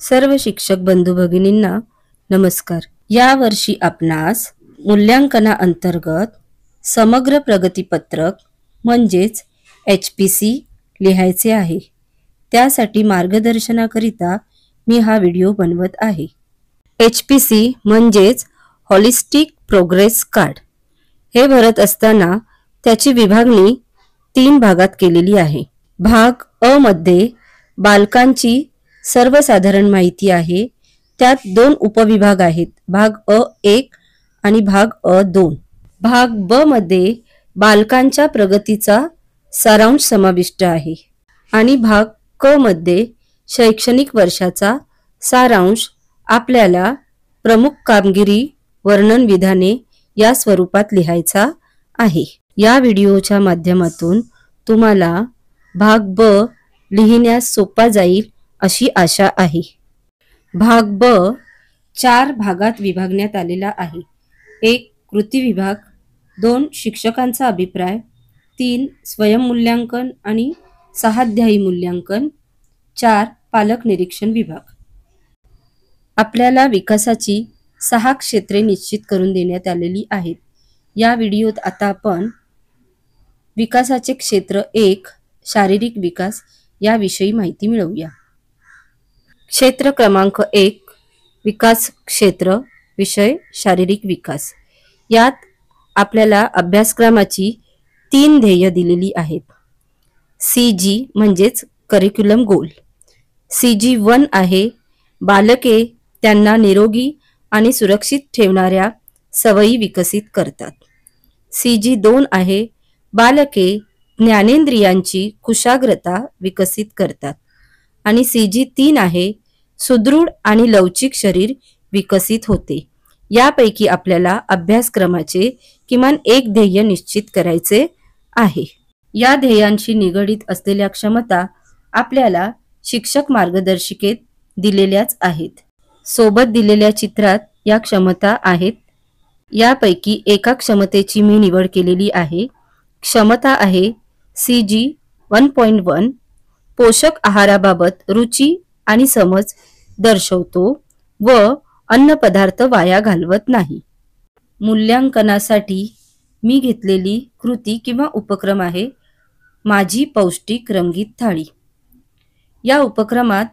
सर्व शिक्षक बंधू भगिनींना नमस्कार। या वर्षी आपणास मूल्यांकना अंतर्गत समग्र प्रगतीपत्रक म्हणजेच HPC लिहायचे आहे। त्यासाठी मार्गदर्शनाकरिता मी हा व्हिडिओ बनवत आहे। HPC म्हणजेच होलिस्टिक प्रोग्रेस कार्ड हे भरत असताना त्याची विभागणी 3 भागात केलेली आहे। भाग अ मध्ये बालकांची सर्वसाधारण माहिती आहे। त्यात 2 उपविभाग आहेत, भाग अ1 आणि भाग अ2। भाग ब मध्ये बालकांच्या प्रगतीचा सारांश समाविष्ट आहे आणि भाग क मध्ये शैक्षणिक वर्षाचा सारांश आपल्याला प्रमुख कामगिरी वर्णन विधाने या स्वरूपात लिहायचा आहे। या व्हिडिओच्या माध्यमातून तुम्हाला भाग ब लिहिण्यास सोपा जाईल अशी आशा आहे। भाग ब 4 भागात विभागण्यात आलेला आहे। 1 कृती विभाग, 2 शिक्षकांचा अभिप्राय, 3 स्वयंमूल्यांकन आणि 6 अध्यायी मूल्यांकन, 4 पालक निरीक्षण विभाग। आपल्याला विकासाची 6 क्षेत्रे निश्चित करून देण्यात आलेली आहेत। या व्हिडिओत आता आपण विकासाचे क्षेत्र 1 शारीरिक विकास याविषयी माहिती मिळवूया। क्षेत्र क्रमांक 1 विकास क्षेत्र, विषय शारीरिक विकास। यात आपल्याला अभ्यासक्रमाची 3 ध्येय दिलेली आहेत। CG म्हणजेच करिक्युलम गोल। CG1 आहे बालके त्यांना निरोगी आणि सुरक्षित ठेवणाऱ्या सवयी विकसित करतात। CG2 आहे बालके ज्ञानेंद्रियांची कुशाग्रता विकसित करतात आणि CG3 आहे सुदृढ आणि लवचिक शरीर विकसित होते। यापैकी आपल्याला अभ्यासक्रमाचे किमान 1 ध्येय निश्चित करायचे आहे। या ध्येयांशी निगडित असलेल्या क्षमता आपल्याला शिक्षक मार्गदर्शिकेत दिलेल्याच आहेत। सोबत दिलेल्या चित्रात या क्षमता आहेत। यापैकी एका क्षमतेची मी निवड केलेली आहे। क्षमता आहे CG 1.1, पोषक आहाराबाबत रुची आणि समज दर्शवतो व अन्न पदार्थ वाया घालवत नाही। मूल्यांकनासाठी मी घेतलेली कृती किंवा उपक्रम आहे माझी पौष्टिक रंगीत थाळी। या उपक्रमात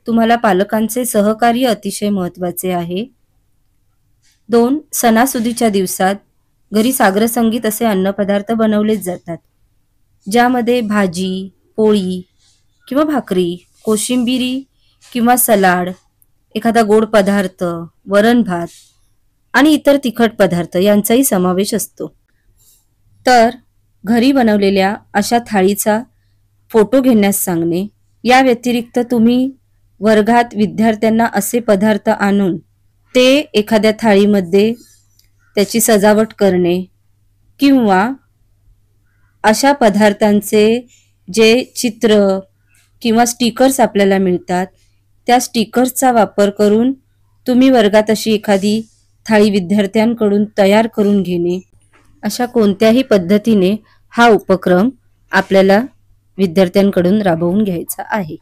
तुम्हाला पालकांचे सहकार्य अतिशय महत्त्वाचे आहे। 2 सणासुदीच्या दिवसात घरी साग्रसंगीत असे अन्नपदार्थ बनवलेच जातात, ज्यामध्ये भाजी, पोळी किंवा भाकरी, कोशिंबिरी किंवा सलाड, एखादा गोड पदार्थ, वरण भात आणि इतर तिखट पदार्थ यांचाही समावेश असतो। तर घरी बनवलेल्या अशा थाळीचा फोटो घेण्यास सांगणे। या व्यतिरिक्त तुम्ही वर्गात विद्यार्थ्यांना असे पदार्थ आणून ते एखाद्या थाळीमध्ये त्याची सजावट करणे किंवा अशा पदार्थांचे जे चित्र किंवा स्टिकर्स आपल्याला मिळतात त्या स्टिकर्सचा वापर करून तुम्ही वर्गात अशी एखादी थाळी विद्यार्थ्यांकडून तयार करून घेणे, अशा कोणत्याही पद्धतीने हा उपक्रम आपल्याला विद्यार्थ्यांकडून राबवून घ्यायचा आहे।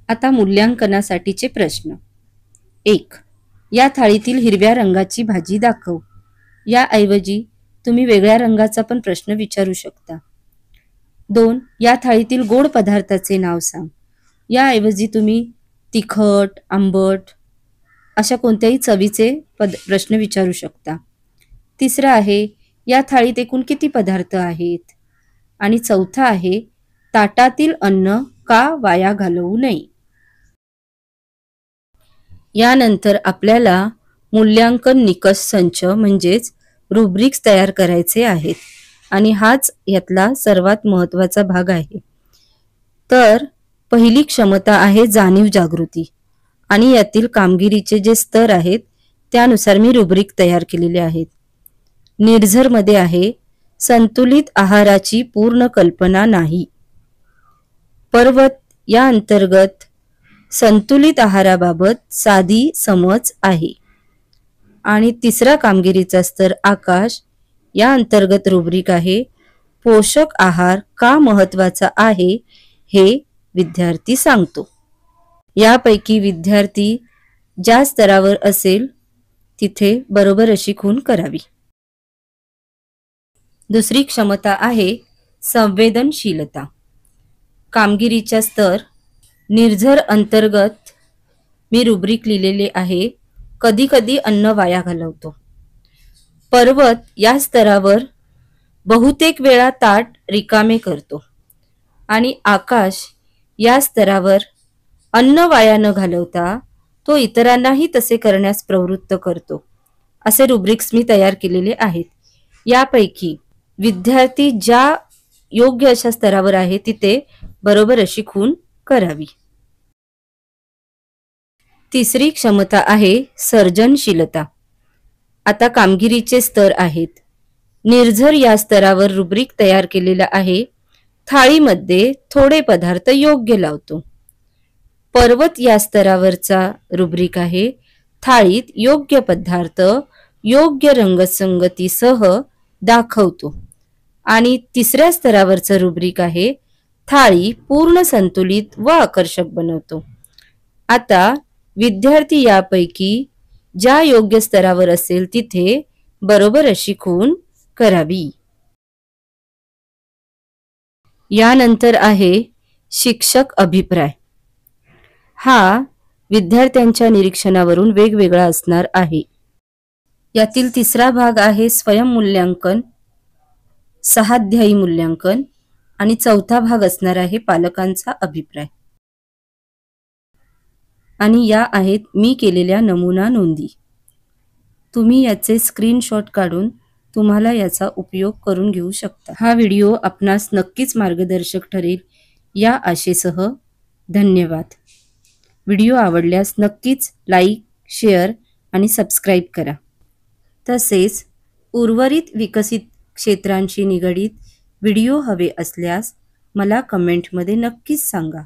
आता मूल्यांकनासाठीचे प्रश्न। 1 या थाळीतील हिरव्या रंगाची भाजी दाखव। याऐवजी तुम्ही वेगळ्या रंगाचा पण प्रश्न विचारू शकता। 2 या थाळीतील गोड पदार्थाचे नाव सांग। याऐवजी तुम्ही तिखट, आंबट अशा कोणत्याही चवीचे प्रश्न विचारू शकता। 3 आहे या थाळीत एकूण किती पदार्थ आहेत। आणि 4 आहे ताटातील अन्न का वाया घालवू नये। यानंतर आपल्याला मूल्यांकन निकष संच म्हणजेच रुब्रिक्स तयार करायचे आहेत आणि हाच यातला सर्वात महत्त्वाचा भाग आहे। तर पहिली क्षमता आहे जाणीव जागृती आणि यातील कामगिरीचे जे स्तर आहेत त्यानुसार मी रुब्रिक तयार केलेले आहेत। निर्झर मध्ये आहे संतुलित आहाराची पूर्ण कल्पना नाही। पर्वत या अंतर्गत संतुलित आहाराबाबत साधी समज आहे। आणि 3रा कामगिरीचा स्तर आकाश या अंतर्गत रुब्रिक आहे पोषक आहार का महत्त्वाचा आहे हे विद्यार्थी सांगतो। यापैकी विद्यार्थी ज्या स्तरावर असेल तिथे बरोबर अशी खूण करावी. दुसरी क्षमता आहे संवेदनशीलता. कामगिरीचा स्तर निर्झर अंतर्गत मी रुब्रिक लिहिलेले आहे. कधी कधी अन्न वाया घालवतो. पर्वत या स्तरावर बहुतेक वेळा ताट रिकामे करतो आणि आकाश या स्तरावर अन्न वाया न घालवता तो इतरांनाही तसे करण्यास प्रवृत्त करतो. असे रुब्रिक्स मी तयार केलेले आहेत. यापैकी विद्यार्थी ज्या योग्य अशा स्तरावर आहे तिथे बरोबर अशी खूण करावी. तिसरी क्षमता आहे सर्जनशीलता. आता कामगिरीचे स्तर आहेत. निर्झर या स्तरावर रुब्रिक तयार केलेला आहे. थाळीमध्ये थोडे पदार्थ योग्य लावतो. पर्वत या स्तरावरचा रुब्रिक आहे. थाळीत योग्य पदार्थ योग्य रंगसंगतीसह दाखवतो. आणि तिसऱ्या स्तरावरचं रुब्रिक आहे. थाळी पूर्ण संतुलित व आकर्षक बनवतो. आता विद्यार्थी यापैकी ज्या योग्य स्तरावर असेल तिथे बरोबर अशी खूण करावी. यानंतर आहे शिक्षक अभिप्राय. हा विद्यार्थ्यांच्या निरीक्षणावरून वेगवेगळा असणार आहे. यातील तिसरा भाग आहे स्वयंमूल्यांकन, सहाध्यायी मूल्यांकन आणि चौथा भाग असणार आहे पालकांचा अभिप्राय. आणि या आहेत मी केलेल्या नमुना नोंदी. तुम्ही याचे स्क्रीनशॉट काढून तुम्हाला याचा उपयोग करून घेऊ शकता. हा व्हिडिओ आपणास नक्कीच मार्गदर्शक ठरेल या आशेसह धन्यवाद. व्हिडिओ आवडल्यास नक्कीच लाईक, शेअर आणि सबस्क्राईब करा. तसेच उर्वरित विकसित क्षेत्रांशी निगडीत व्हिडिओ हवे असल्यास मला कमेंटमध्ये नक्कीच सांगा.